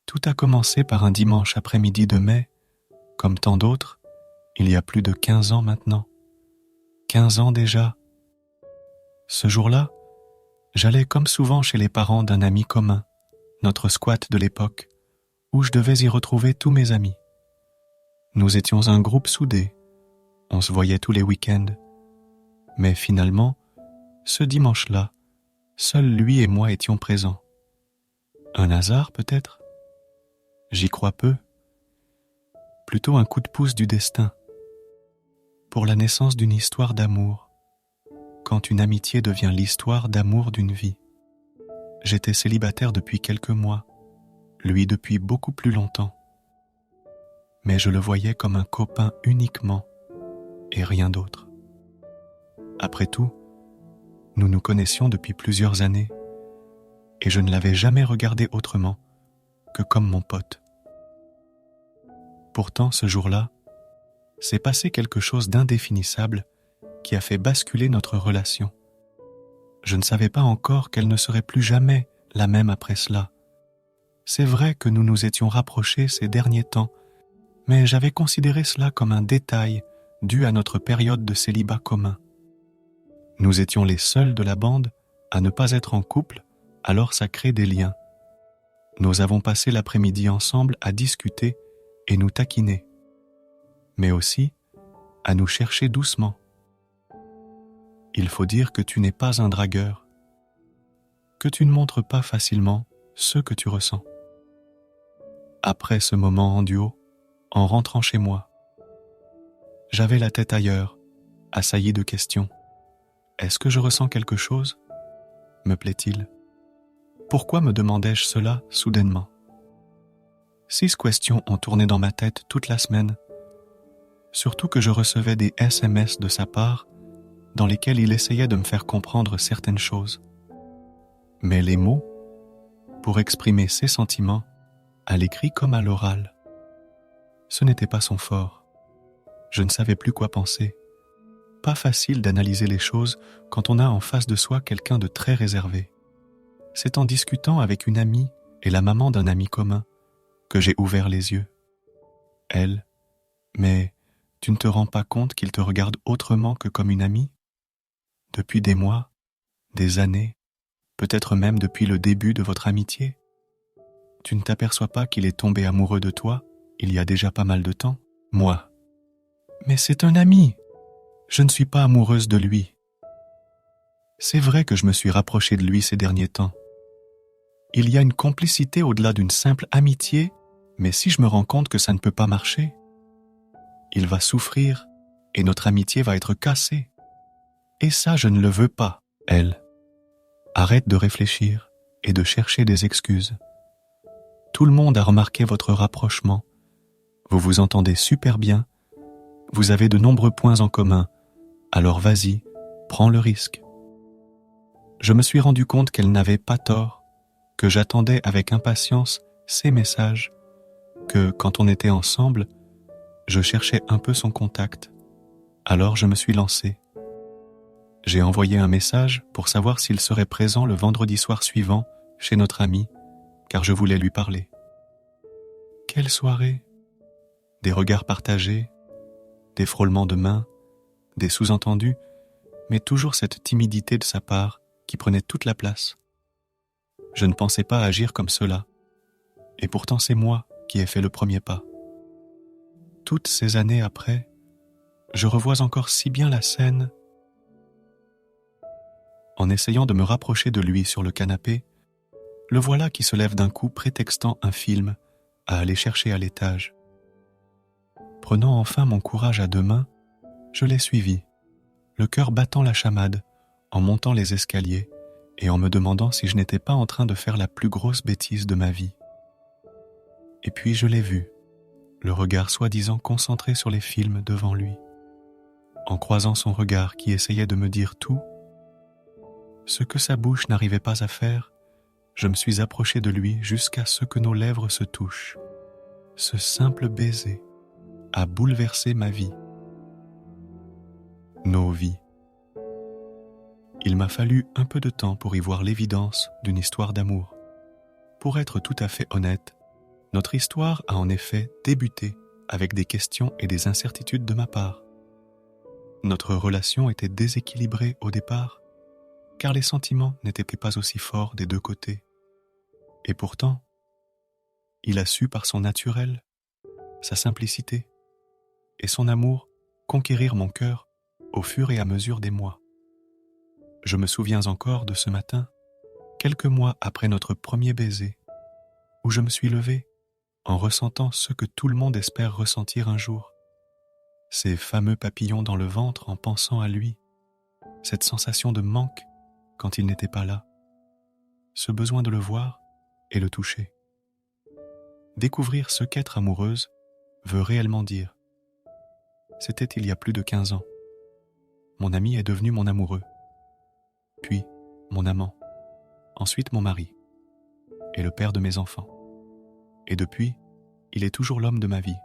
Tout a commencé par un dimanche après-midi de mai, comme tant d'autres, il y a plus de 15 ans maintenant. 15 ans déjà. Ce jour-là, j'allais comme souvent chez les parents d'un ami commun, notre squat de l'époque, où je devais y retrouver tous mes amis. Nous étions un groupe soudé, on se voyait tous les week-ends. Mais finalement, ce dimanche-là, seuls lui et moi étions présents. Un hasard peut-être ? J'y crois peu. Plutôt un coup de pouce du destin. Pour la naissance d'une histoire d'amour, quand une amitié devient l'histoire d'amour d'une vie. J'étais célibataire depuis quelques mois, lui depuis beaucoup plus longtemps. Mais je le voyais comme un copain uniquement et rien d'autre. Après tout, nous nous connaissions depuis plusieurs années et je ne l'avais jamais regardé autrement que comme mon pote. Pourtant, ce jour-là, s'est passé quelque chose d'indéfinissable qui a fait basculer notre relation. Je ne savais pas encore qu'elle ne serait plus jamais la même après cela. C'est vrai que nous nous étions rapprochés ces derniers temps, mais j'avais considéré cela comme un détail dû à notre période de célibat commun. Nous étions les seuls de la bande à ne pas être en couple, alors ça crée des liens. Nous avons passé l'après-midi ensemble à discuter et nous taquiner, mais aussi à nous chercher doucement. Il faut dire que tu n'es pas un dragueur, que tu ne montres pas facilement ce que tu ressens. Après ce moment en duo, en rentrant chez moi, j'avais la tête ailleurs, assailli de questions. Est-ce que je ressens quelque chose ? Me plaît-il ? Pourquoi me demandais-je cela soudainement ? 6 questions ont tourné dans ma tête toute la semaine, surtout que je recevais des SMS de sa part dans lesquels il essayait de me faire comprendre certaines choses. Mais les mots, pour exprimer ses sentiments, à l'écrit comme à l'oral, ce n'était pas son fort. Je ne savais plus quoi penser. Pas facile d'analyser les choses quand on a en face de soi quelqu'un de très réservé. C'est en discutant avec une amie et la maman d'un ami commun que j'ai ouvert les yeux. Elle, mais tu ne te rends pas compte qu'il te regarde autrement que comme une amie ? Depuis des mois, des années, peut-être même depuis le début de votre amitié. Tu ne t'aperçois pas qu'il est tombé amoureux de toi il y a déjà pas mal de temps ? Moi. Mais c'est un ami. Je ne suis pas amoureuse de lui. C'est vrai que je me suis rapprochée de lui ces derniers temps. Il y a une complicité au-delà d'une simple amitié, mais si je me rends compte que ça ne peut pas marcher, il va souffrir et notre amitié va être cassée. Et ça, je ne le veux pas, elle. Arrête de réfléchir et de chercher des excuses. Tout le monde a remarqué votre rapprochement. Vous vous entendez super bien. Vous avez de nombreux points en commun. Alors vas-y, prends le risque. Je me suis rendu compte qu'elle n'avait pas tort, que j'attendais avec impatience ses messages, que quand on était ensemble, je cherchais un peu son contact. Alors je me suis lancé. J'ai envoyé un message pour savoir s'il serait présent le vendredi soir suivant chez notre ami, car je voulais lui parler. Quelle soirée ! Des regards partagés, des frôlements de mains, des sous-entendus, mais toujours cette timidité de sa part qui prenait toute la place. Je ne pensais pas agir comme cela, et pourtant c'est moi qui ai fait le premier pas. Toutes ces années après, je revois encore si bien la scène. En essayant de me rapprocher de lui sur le canapé, le voilà qui se lève d'un coup prétextant un film à aller chercher à l'étage. Prenant enfin mon courage à 2 mains, je l'ai suivi, le cœur battant la chamade, en montant les escaliers et en me demandant si je n'étais pas en train de faire la plus grosse bêtise de ma vie. Et puis je l'ai vu, le regard soi-disant concentré sur les films devant lui. En croisant son regard qui essayait de me dire tout, ce que sa bouche n'arrivait pas à faire, je me suis approché de lui jusqu'à ce que nos lèvres se touchent. Ce simple baiser a bouleversé ma vie. Nos vies. Il m'a fallu un peu de temps pour y voir l'évidence d'une histoire d'amour. Pour être tout à fait honnête, Notre histoire a en effet débuté avec des questions et des incertitudes de ma part. Notre relation était déséquilibrée au départ, car les sentiments n'étaient pas aussi forts des deux côtés. Et pourtant, il a su par son naturel, sa simplicité et son amour conquérir mon cœur au fur et à mesure des mois. Je me souviens encore de ce matin, quelques mois après notre premier baiser, où je me suis levé en ressentant ce que tout le monde espère ressentir un jour. Ces fameux papillons dans le ventre en pensant à lui, cette sensation de manque quand il n'était pas là, ce besoin de le voir et le toucher. Découvrir ce qu'être amoureuse veut réellement dire. C'était il y a plus de 15 ans. Mon ami est devenu mon amoureux, puis mon amant, ensuite mon mari, et le père de mes enfants. Et depuis, il est toujours l'homme de ma vie.